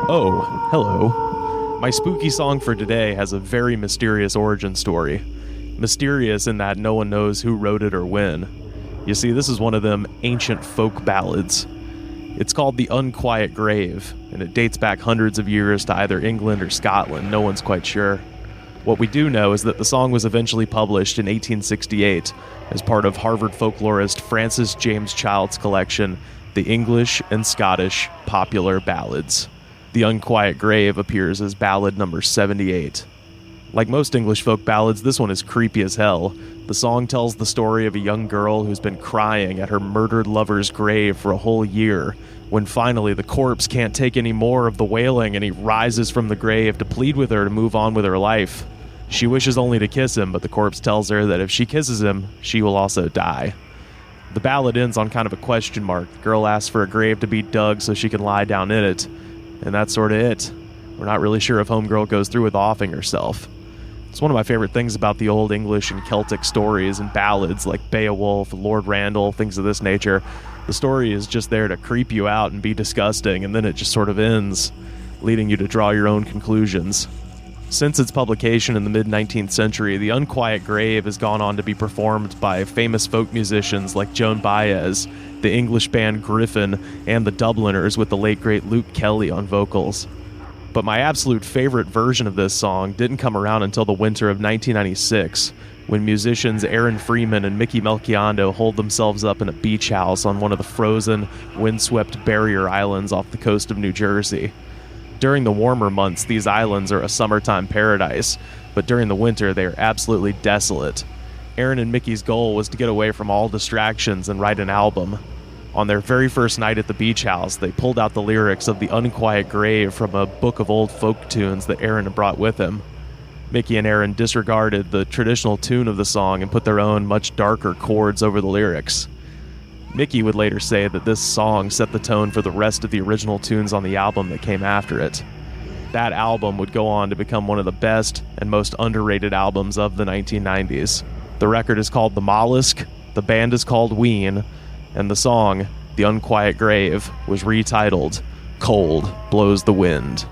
Oh, hello. My spooky song for today has a very mysterious origin story. Mysterious in that no one knows who wrote it or when. You see, this is one of them ancient folk ballads. It's called The Unquiet Grave, and it dates back hundreds of years to either England or Scotland. No one's quite sure. What we do know is that the song was eventually published in 1868 as part of Harvard folklorist Francis James Child's collection, The English and Scottish Popular Ballads. The Unquiet Grave appears as ballad number 78. Like most English folk ballads, this one is creepy as hell. The song tells the story of a young girl who's been crying at her murdered lover's grave for a whole year, when finally the corpse can't take any more of the wailing and he rises from the grave to plead with her to move on with her life. She wishes only to kiss him, but the corpse tells her that if she kisses him, she will also die. The ballad ends on kind of a question mark. The girl asks for a grave to be dug so she can lie down in it, and that's sort of it. We're not really sure if homegirl goes through with offing herself. It's one of my favorite things about the old English and Celtic stories and ballads like Beowulf, Lord Randall, things of this nature. The story is just there to creep you out and be disgusting, and then it just sort of ends, leading you to draw your own conclusions. Since its publication in the mid-19th century, The Unquiet Grave has gone on to be performed by famous folk musicians like Joan Baez, the English band Griffin, and the Dubliners with the late great Luke Kelly on vocals. But my absolute favorite version of this song didn't come around until the winter of 1996, when musicians Aaron Freeman and Mickey Melchiondo holed themselves up in a beach house on one of the frozen, windswept barrier islands off the coast of New Jersey. During the warmer months, these islands are a summertime paradise, but during the winter, they are absolutely desolate. Aaron and Mickey's goal was to get away from all distractions and write an album. On their very first night at the beach house, they pulled out the lyrics of The Unquiet Grave from a book of old folk tunes that Aaron had brought with him. Mickey and Aaron disregarded the traditional tune of the song and put their own much darker chords over the lyrics. Mickey would later say that this song set the tone for the rest of the original tunes on the album that came after it. That album would go on to become one of the best and most underrated albums of the 1990s. The record is called The Mollusk, the band is called Ween, and the song, The Unquiet Grave, was retitled Cold Blows the Wind.